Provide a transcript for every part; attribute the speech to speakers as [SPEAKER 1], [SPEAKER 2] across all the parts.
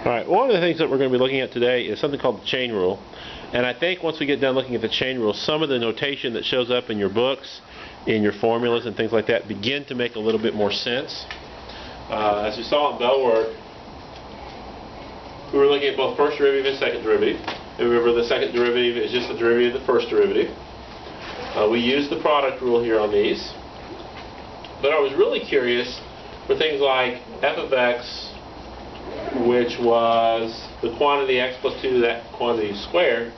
[SPEAKER 1] Alright, one of the things that we're going to be looking at today is something called the chain rule. And I think once we get done looking at the chain rule, some of the notation that shows up in your books, in your formulas and things like that, begin to make a little bit more sense. As you saw in Bell work, we were looking at both first derivative and second derivative. And remember, the second derivative is just the derivative of the first derivative. We used the product rule here on these. But I was really curious for things like f of x, which was the quantity x plus 2, that quantity squared.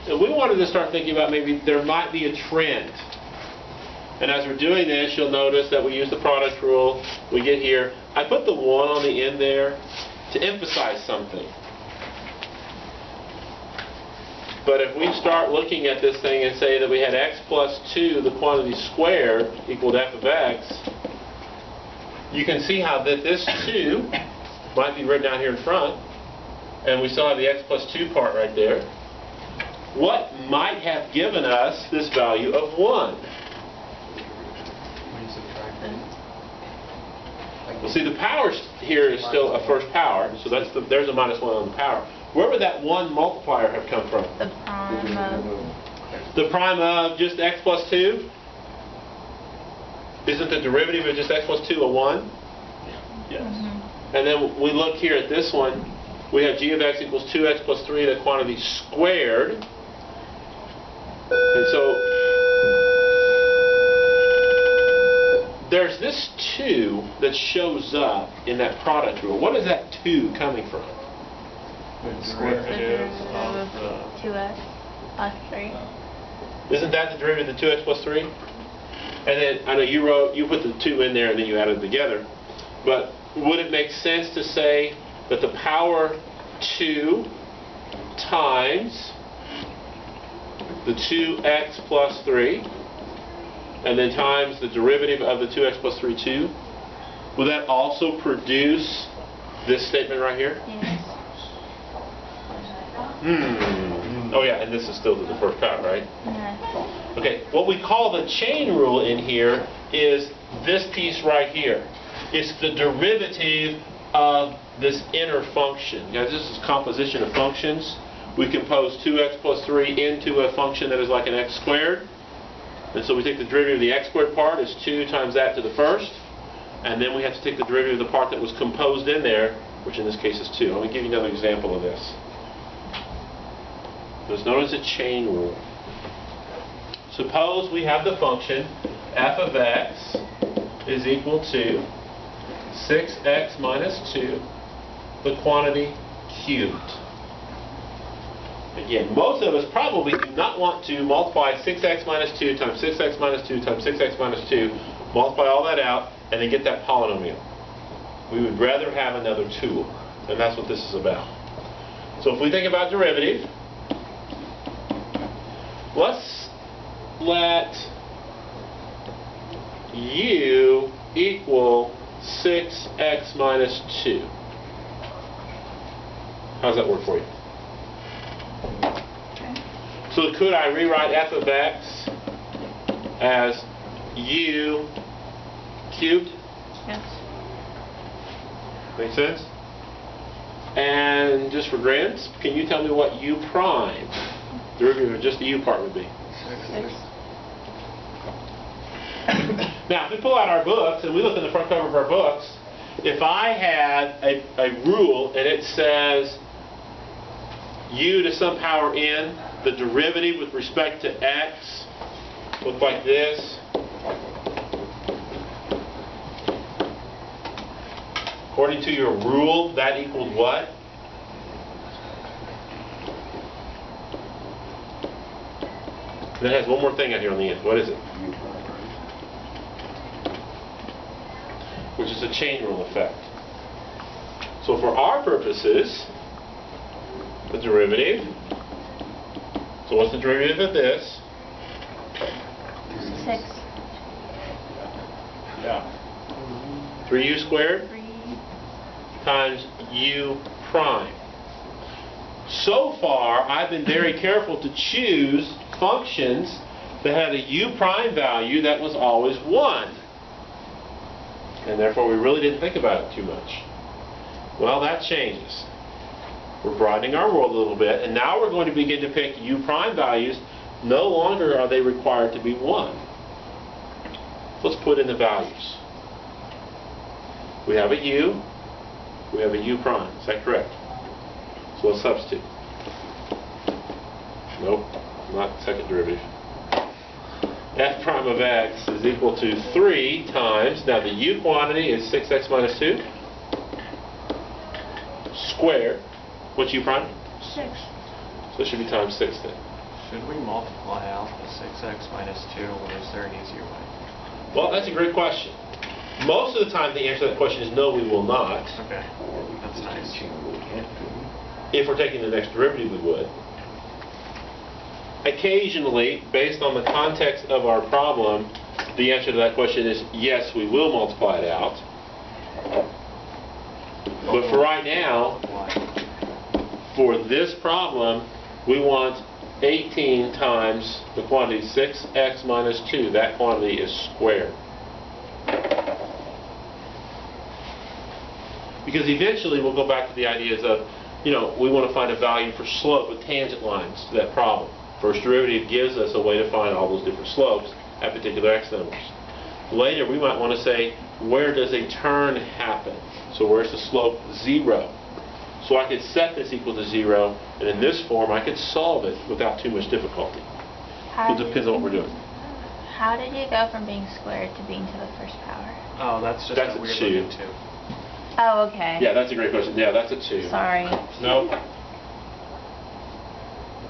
[SPEAKER 1] And we wanted to start thinking about maybe there might be a trend. And as we're doing this, you'll notice that we use the product rule. We get here. I put the 1 on the end there to emphasize something. But if we start looking at this thing and say that we had x plus 2, the quantity squared, equaled f of x, you can see how that this 2 might be written down here in front, and we still have the x plus 2 part right there. What might have given us this value of 1? Well, see, the power here is still a first power, so there's a minus 1 on the power. Where would that 1 multiplier have come from?
[SPEAKER 2] The prime of...
[SPEAKER 1] The prime of just x plus 2? Isn't the derivative of just x plus 2 a 1? Yes. And then we look here at this one. We have g of x equals 2x plus 3, the quantity squared. And so there's this 2 that shows up in that product rule. What is that 2 coming from?
[SPEAKER 2] The derivative of 2x plus 3.
[SPEAKER 1] Isn't that the derivative of the 2x plus 3? And then I know you put the 2 in there and then you added it together. But would it make sense to say that the power 2 times the 2x plus 3 and then times the derivative of the 2x plus 3, 2, will that also produce this statement right here?
[SPEAKER 2] Yes.
[SPEAKER 1] Oh yeah, and this is still to the first power, right?
[SPEAKER 2] Yes.
[SPEAKER 1] Okay, what we call the chain rule in here is this piece right here. It's the derivative of this inner function. Guys, this is composition of functions. We compose 2x plus 3 into a function that is like an x squared. And so we take the derivative of the x squared part is 2 times that to the first. And then we have to take the derivative of the part that was composed in there, which in this case is 2. Let me give you another example of this. It's known as a chain rule. Suppose we have the function f of x is equal to 6x minus 2, the quantity cubed. Again, most of us probably do not want to multiply 6x minus 2 times 6x minus 2 times 6x minus 2, multiply all that out, and then get that polynomial. We would rather have another tool, and that's what this is about. So if we think about derivative, let's let u equal 6x minus 2. How's that work for you? So could I rewrite f of x as u cubed?
[SPEAKER 2] Yes.
[SPEAKER 1] Make sense? And just for grins, can you tell me what u prime, derivative of just the u part, would be?
[SPEAKER 2] 6.
[SPEAKER 1] Now, if we pull out our books and we look in the front cover of our books, if I had a rule and it says u to some power n, the derivative with respect to x look like this. According to your rule, that equaled what? And it has one more thing out here on the end. What is it? Which is a chain rule effect. So for our purposes, the derivative, so what's the derivative of this?
[SPEAKER 2] 6.
[SPEAKER 1] Yeah. 3u squared
[SPEAKER 2] 3.
[SPEAKER 1] times u prime. So far, I've been very careful to choose functions that had a u prime value that was always 1. And therefore, we really didn't think about it too much. Well, that changes. We're broadening our world a little bit, and now we're going to begin to pick u prime values. No longer are they required to be 1. Let's put in the values. We have a u, we have a u prime. Is that correct? So let's substitute. Nope, not second derivative. F prime of x is equal to 3 times, now the u quantity is 6x minus 2, squared. What's u prime?
[SPEAKER 2] 6.
[SPEAKER 1] So it should be times 6 then.
[SPEAKER 3] Should we multiply out the 6x minus 2, or is there an easier way?
[SPEAKER 1] Well, that's a great question. Most of the time the answer to that question is no, we will not.
[SPEAKER 3] Okay, that's nice.
[SPEAKER 1] If we're taking the next derivative, we would. Occasionally, based on the context of our problem, the answer to that question is yes, we will multiply it out. But for right now, for this problem, we want 18 times the quantity 6x minus 2. That quantity is squared. Because eventually we'll go back to the ideas of, we want to find a value for slope with tangent lines to that problem. First derivative gives us a way to find all those different slopes at particular x numbers. Later we might want to say, where does a turn happen? So where's the slope 0? So I could set this equal to 0, and in this form I could solve it without too much difficulty. It depends on what we're doing.
[SPEAKER 2] How did you go from being squared to being to the first power?
[SPEAKER 3] Oh, that's just
[SPEAKER 1] That's
[SPEAKER 3] what
[SPEAKER 1] a
[SPEAKER 3] we're
[SPEAKER 1] 2.
[SPEAKER 3] looking to.
[SPEAKER 2] Oh, okay.
[SPEAKER 1] Yeah, that's a great question. Yeah, that's a 2.
[SPEAKER 2] Sorry.
[SPEAKER 1] No.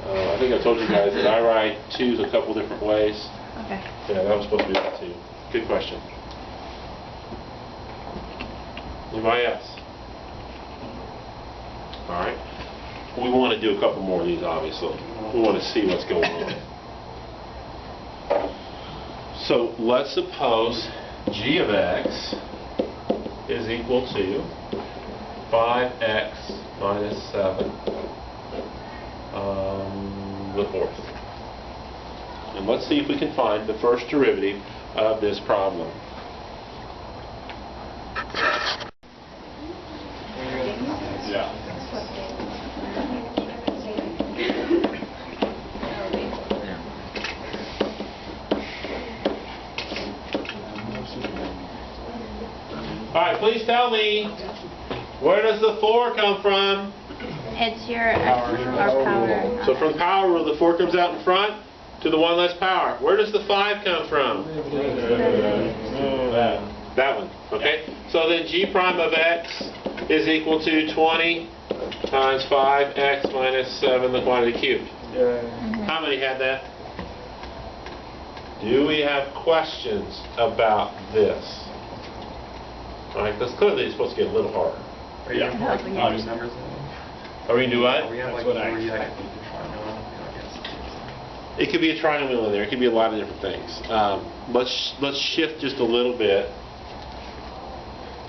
[SPEAKER 1] I think I told you guys that I write 2's a couple different ways.
[SPEAKER 2] Okay.
[SPEAKER 1] Yeah, that was supposed to be that 2. Good question. Anybody else? All right. We want to do a couple more of these, obviously. We want to see what's going on. So let's suppose g of x is equal to 5x minus 7 the fourth. And let's see if we can find the first derivative of this problem. Yeah. All right, please tell me, where does the 4 come from?
[SPEAKER 2] It's our power.
[SPEAKER 1] So from the power rule, the 4 comes out in front to the 1 less power. Where does the 5 come from? That one. Okay. So then g prime of x is equal to 20 times 5x minus 7, the quantity cubed. How many had that? Do we have questions about this? All right, because clearly it's supposed to get a little harder.
[SPEAKER 3] Are you going to put like
[SPEAKER 2] Yeah.
[SPEAKER 3] numbers in?
[SPEAKER 1] Are we going to do what?
[SPEAKER 3] We have like
[SPEAKER 4] That's what I
[SPEAKER 3] 3
[SPEAKER 4] expected.
[SPEAKER 1] It could be a trinomial in there. It could be a lot of different things. Let's shift just a little bit,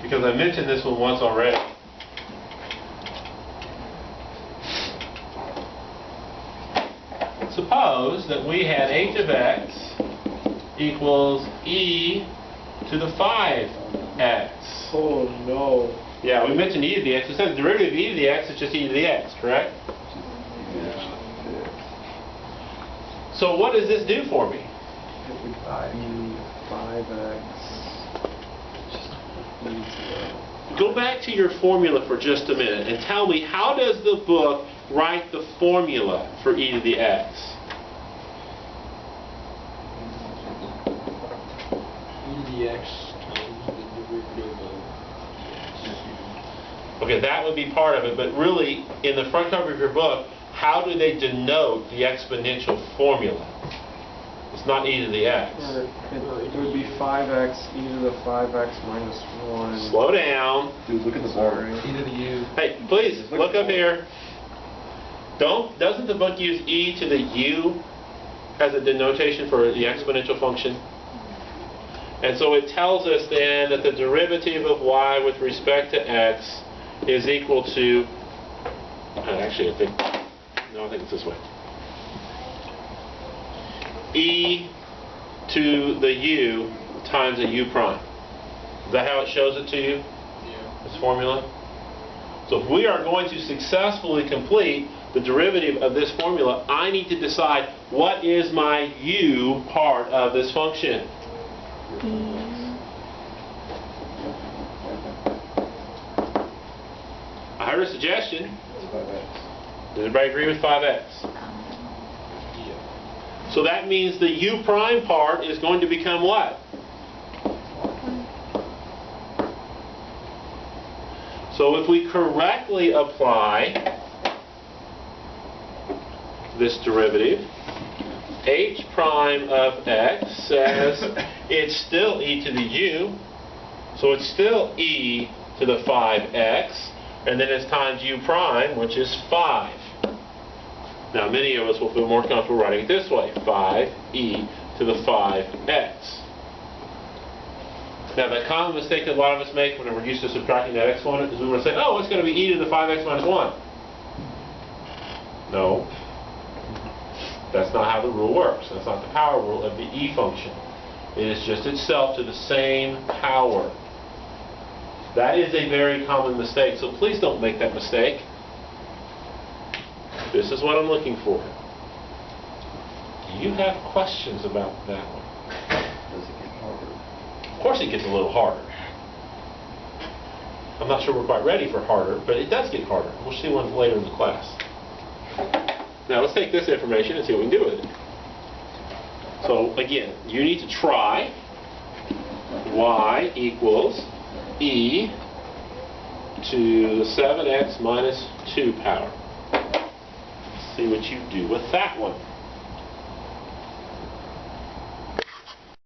[SPEAKER 1] because I mentioned this one once already. Suppose that we had h of x equals e to the 5x.
[SPEAKER 4] Oh no.
[SPEAKER 1] Yeah, we mentioned e to the x. It says the derivative of e to the x is just e to the x, correct? So what does this do for me?
[SPEAKER 4] 5x.
[SPEAKER 1] Go back to your formula for just a minute and tell me, how does the book write the formula for e to the x?
[SPEAKER 4] E to the x times the derivative of
[SPEAKER 1] Okay, that would be part of it, but really, in the front cover of your book, how do they denote the exponential formula? It's not e to the x.
[SPEAKER 4] It would be 5x e to the 5x minus 1.
[SPEAKER 1] Slow down.
[SPEAKER 4] Dude, look at the board. E to the u.
[SPEAKER 1] Hey, please, look up here. Doesn't the book use e to the u as a denotation for the exponential function? And so it tells us then that the derivative of y with respect to x is equal to, actually I think it's this way. E to the u times a u prime. Is that how it shows it to you?
[SPEAKER 4] Yeah.
[SPEAKER 1] This formula? So if we are going to successfully complete the derivative of this formula, I need to decide what is my u part of this function. I heard a suggestion. Does everybody agree with 5x? So that means the u prime part is going to become what? So if we correctly apply this derivative, h prime of x says it's still e to the u, so it's still e to the 5x, and then it's times u prime, which is 5. Now many of us will feel more comfortable writing it this way, 5e to the 5x. Now the common mistake that a lot of us make whenever we're used to subtracting that exponent is we want to say, oh, it's going to be e to the 5x minus 1. No. That's not how the rule works. That's not the power rule of the e function. It is just itself to the same power. That is a very common mistake, so please don't make that mistake. This is what I'm looking for. Do you have questions about that one?
[SPEAKER 5] Does it get harder?
[SPEAKER 1] Of course it gets a little harder. I'm not sure we're quite ready for harder, but it does get harder. We'll see one later in the class. Now let's take this information and see what we can do with it. So again, you need to try y equals e to the 7x minus 2 power. See what you do with that one.